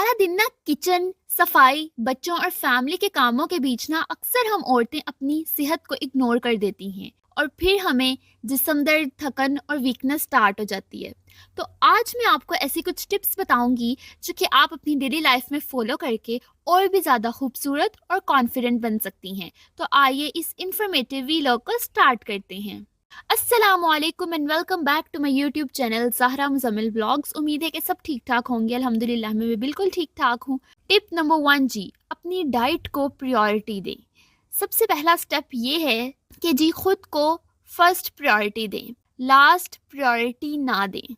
सारा दिन ना किचन, सफाई, बच्चों और फैमिली के कामों के बीच ना अक्सर हम औरतें अपनी सेहत को इग्नोर कर देती हैं और फिर हमें जिस्म दर्द, थकन और वीकनेस स्टार्ट हो जाती है। तो आज मैं आपको ऐसी कुछ टिप्स बताऊंगी जो कि आप अपनी डेली लाइफ में फॉलो करके और भी ज़्यादा खूबसूरत और कॉन्फिडेंट बन सकती हैं। तो आइए इस इंफॉर्मेटिव वीलॉग को स्टार्ट करते हैं। अस्सलामुअलैकुम and welcome back to my YouTube channel Zahra Muzammil blogs. उम्मीद है कि सब ठीक ठाक होंगे। अल्हम्दुलिल्लाह मैं भी बिल्कुल ठीक ठाक हूँ। टिप नंबर 1 जी, अपनी डाइट को प्रायोरिटी दें। सबसे पहला स्टेप ये है कि जी खुद को फर्स्ट प्रायोरिटी दें, लास्ट प्रायोरिटी ना दें।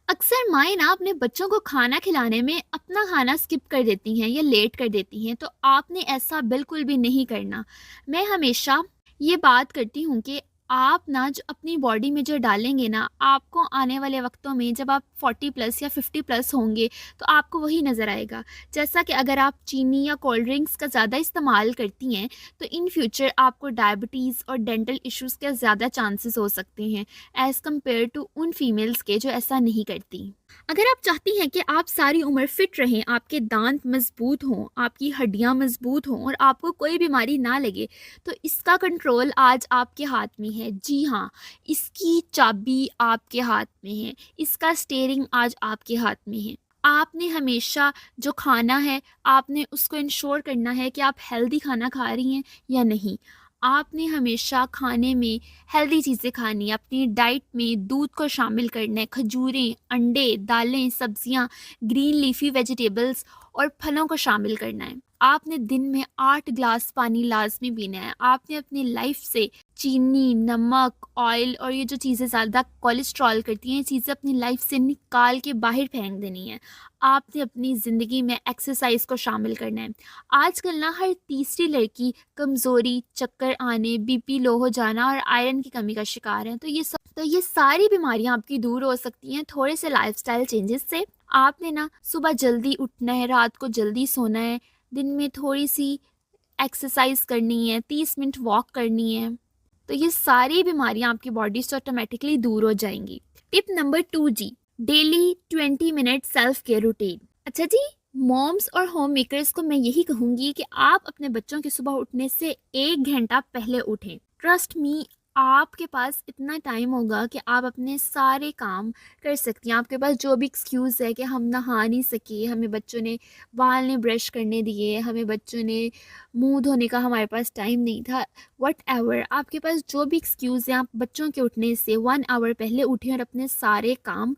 अक्सर माएँ ना अपने बच्चों को खाना खिलाने में अपना खाना स्किप कर देती हैं या लेट कर देती हैं, तो आपने ऐसा बिल्कुल भी नहीं करना। मैं हमेशा ये बात करती हूँ कि आप ना जो अपनी बॉडी में जो डालेंगे ना, आपको आने वाले वक्तों में जब आप 40 प्लस या 50 प्लस होंगे तो आपको वही नज़र आएगा। जैसा कि अगर आप चीनी या कोल्ड ड्रिंक्स का ज़्यादा इस्तेमाल करती हैं तो इन फ्यूचर आपको डायबिटीज़ और डेंटल इश्यूज़ के ज़्यादा चांसेस हो सकते हैं एज़ कम्पेयर टू उन फीमेल्स के जो ऐसा नहीं करती। अगर आप चाहती हैं कि आप सारी उम्र फिट रहें, आपके दांत मजबूत हों, आपकी हड्डियां मजबूत हों और आपको कोई बीमारी ना लगे, तो इसका कंट्रोल आज आपके हाथ में है। जी हाँ, इसकी चाबी आपके हाथ में है, इसका स्टीयरिंग आज आपके हाथ में है। आपने हमेशा जो खाना है, आपने उसको इंश्योर करना है कि आप हेल्दी खाना खा रही हैं या नहीं। आपने हमेशा खाने में हेल्दी चीज़ें खानी है, अपनी डाइट में दूध को शामिल करना है, खजूरें, अंडे, दालें, सब्जियां, ग्रीन लीफी वेजिटेबल्स और फलों को शामिल करना है। आपने दिन में 8 ग्लास पानी लाजमी पीना है। आपने अपनी लाइफ से चीनी, नमक, ऑयल और ये जो चीज़ें ज़्यादा कोलेस्ट्रॉल करती हैं, ये चीज़ें अपनी लाइफ से निकाल के बाहर फेंक देनी है। आपने अपनी ज़िंदगी में एक्सरसाइज को शामिल करना है। आजकल ना हर तीसरी लड़की कमज़ोरी, चक्कर आने, बीपी लो हो जाना और आयरन की कमी का शिकार है। तो ये सारी बीमारियां आपकी दूर हो सकती हैं थोड़े से लाइफस्टाइल चेंजेस से। आपने ना सुबह जल्दी उठना है, रात को जल्दी सोना है, दिन में थोड़ी सी एक्सरसाइज करनी है, 30 मिनट वॉक करनी है। तो ये सारी बीमारियां आपकी बॉडी से ऑटोमेटिकली दूर हो जाएंगी। टिप नंबर 2 जी, daily 20 minute self care routine. अच्छा जी, मॉम्स और होम मेकर्स को मैं यही कहूँगी कि आप अपने बच्चों के सुबह उठने से 1 घंटा पहले उठें। ट्रस्ट मी, आपके पास इतना टाइम होगा कि आप अपने सारे काम कर सकती हैं। आपके पास जो भी एक्सक्यूज़ है कि हम नहा नहीं सके, हमें बच्चों ने बाल नहीं ब्रश करने दिए, हमें बच्चों ने मुंह धोने का हमारे पास टाइम नहीं था, वट एवर, आपके पास जो भी एक्सक्यूज़ है, आप बच्चों के उठने से 1 आवर पहले उठें और अपने सारे काम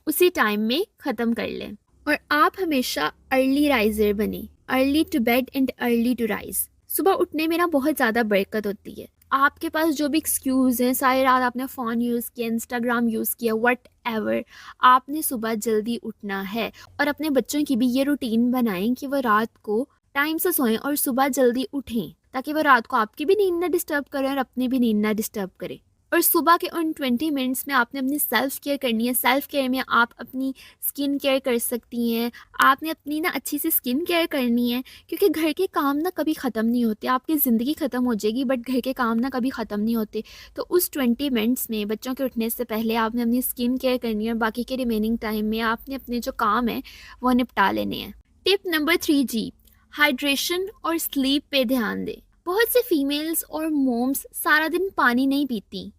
उसी टाइम में ख़त्म कर लें। और आप हमेशा अर्ली राइजर बने। Early to bed and early to rise. सुबह उठने में ना बहुत ज़्यादा बरकत होती है। आपके पास जो भी एक्सक्यूज़ हैं, सारी रात आपने फ़ोन यूज़ किया, इंस्टाग्राम यूज़ किया, वट एवर, आपने सुबह जल्दी उठना है। और अपने बच्चों की भी ये रूटीन बनाएं कि वो रात को टाइम से सोएं और सुबह जल्दी उठें, ताकि वो रात को आपकी भी नींद ना डिस्टर्ब करें और अपनी भी नींद ना डिस्टर्ब करें। और सुबह के उन 20 मिनट्स में आपने अपनी सेल्फ़ केयर करनी है। सेल्फ़ केयर में आप अपनी स्किन केयर कर सकती हैं। आपने अपनी ना अच्छी सी स्किन केयर करनी है, क्योंकि घर के काम ना कभी ख़त्म नहीं होते। आपकी ज़िंदगी ख़त्म हो जाएगी बट घर के काम ना कभी ख़त्म नहीं होते। तो उस 20 मिनट्स में बच्चों के उठने से पहले आपने अपनी स्किन केयर करनी है और बाकी के रिमेनिंग टाइम में आपने अपने जो काम है वो निपटा लेने हैं। टिप नंबर 3 जी, हाइड्रेशन और स्लीप पे ध्यान दें। बहुत से फीमेल्स और मोम्स सारा दिन पानी नहीं पीती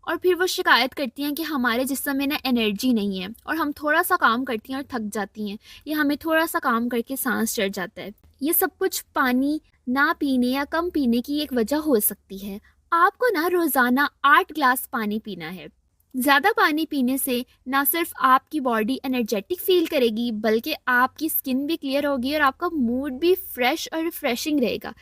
और फिर वो शिकायत करती हैं कि हमारे जिस्म में ना एनर्जी नहीं है और हम थोड़ा सा काम करती हैं और थक जाती हैं, या हमें थोड़ा सा काम करके सांस चढ़ जाता है। ये सब कुछ पानी ना पीने या कम पीने की एक वजह हो सकती है। आपको ना रोज़ाना 8 ग्लास पानी पीना है। ज़्यादा पानी पीने से ना सिर्फ आपकी बॉडी एनर्जेटिक फील करेगी, बल्कि आपकी स्किन भी क्लियर होगी और आपका मूड भी फ्रेश और रिफ्रेशिंग रहेगा।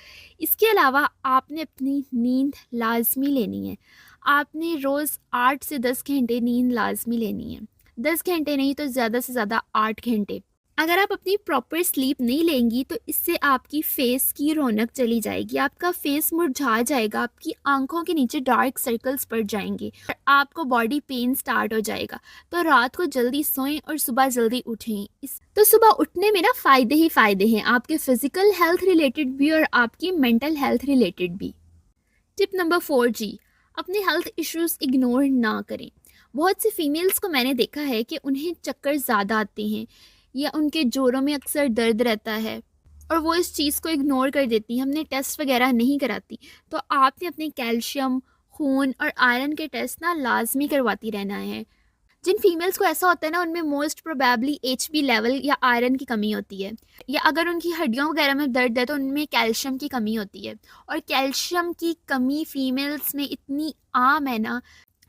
इसके अलावा आपने अपनी नींद लाजमी लेनी है। आपने रोज़ 8 से 10 घंटे नींद लाजमी लेनी है। 10 घंटे नहीं तो ज़्यादा से ज़्यादा 8 घंटे। अगर आप अपनी प्रॉपर स्लीप नहीं लेंगी तो इससे आपकी फेस की रौनक चली जाएगी, आपका फेस मुरझा जाएगा, आपकी आंखों के नीचे डार्क सर्कल्स पड़ जाएंगे और आपको बॉडी पेन स्टार्ट हो जाएगा। तो रात को जल्दी सोएं और सुबह जल्दी उठें। तो सुबह उठने में ना फ़ायदे ही फ़ायदे हैं, आपके फिज़िकल हेल्थ रिलेटेड भी और आपकी मेंटल हेल्थ रिलेटेड भी। टिप नंबर 4 जी, अपने हेल्थ इश्यूज इग्नोर ना करें। बहुत सी फीमेल्स को मैंने देखा है कि उन्हें चक्कर ज़्यादा आते हैं या उनके जोड़ों में अक्सर दर्द रहता है और वो इस चीज़ को इग्नोर कर देती हैं, हमने टेस्ट वगैरह नहीं कराती, तो आपने अपने कैल्शियम, खून और आयरन के टेस्ट ना लाजमी करवाती रहना है। जिन फीमेल्स को ऐसा होता है ना, उनमें मोस्ट प्रोबेबली एचबी लेवल या आयरन की कमी होती है, या अगर उनकी हड्डियों वगैरह में दर्द है तो उनमें कैल्शियम की कमी होती है। और कैल्शियम की कमी फीमेल्स में इतनी आम है ना,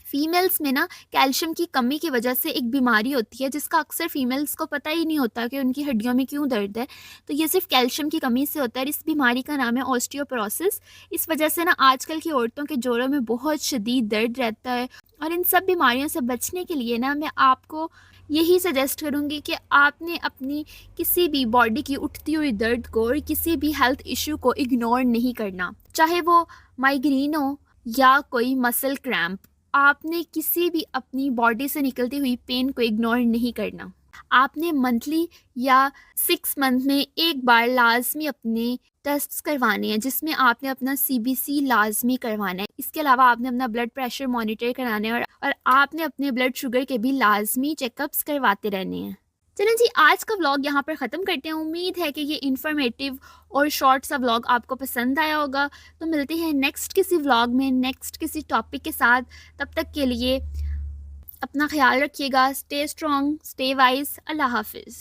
फीमेल्स में ना कैल्शियम की कमी की वजह से एक बीमारी होती है जिसका अक्सर फीमेल्स को पता ही नहीं होता कि उनकी हड्डियों में क्यों दर्द है। तो ये सिर्फ कैल्शियम की कमी से होता है। इस बीमारी का नाम है ऑस्टियोपोरोसिस। इस वजह से ना आजकल की औरतों के जोड़ों में बहुत शदीद दर्द रहता है। और इन सब बीमारियों से बचने के लिए ना मैं आपको यही सजेस्ट करूँगी कि आपने अपनी किसी भी बॉडी की उठती हुई दर्द को और किसी भी हेल्थ इशू को इग्नोर नहीं करना, चाहे वो माइग्रेन हो या कोई मसल क्रैम्प। आपने किसी भी अपनी बॉडी से निकलती हुई पेन को इग्नोर नहीं करना। आपने मंथली या 6 मंथ में एक बार लाजमी अपने टेस्ट्स करवाने हैं, जिसमें आपने अपना सीबीसी लाजमी करवाना है। इसके अलावा आपने अपना ब्लड प्रेशर मॉनिटर कराना है और आपने अपने ब्लड शुगर के भी लाजमी चेकअप्स करवाते रहने हैं। चलें जी, आज का व्लॉग यहाँ पर ख़त्म करते हैं। उम्मीद है कि ये इन्फॉर्मेटिव और शॉर्ट सा व्लॉग आपको पसंद आया होगा। तो मिलते हैं नेक्स्ट किसी व्लॉग में, नेक्स्ट किसी टॉपिक के साथ। तब तक के लिए अपना ख्याल रखिएगा। Stay strong, stay wise. अल्लाह हाफिज़।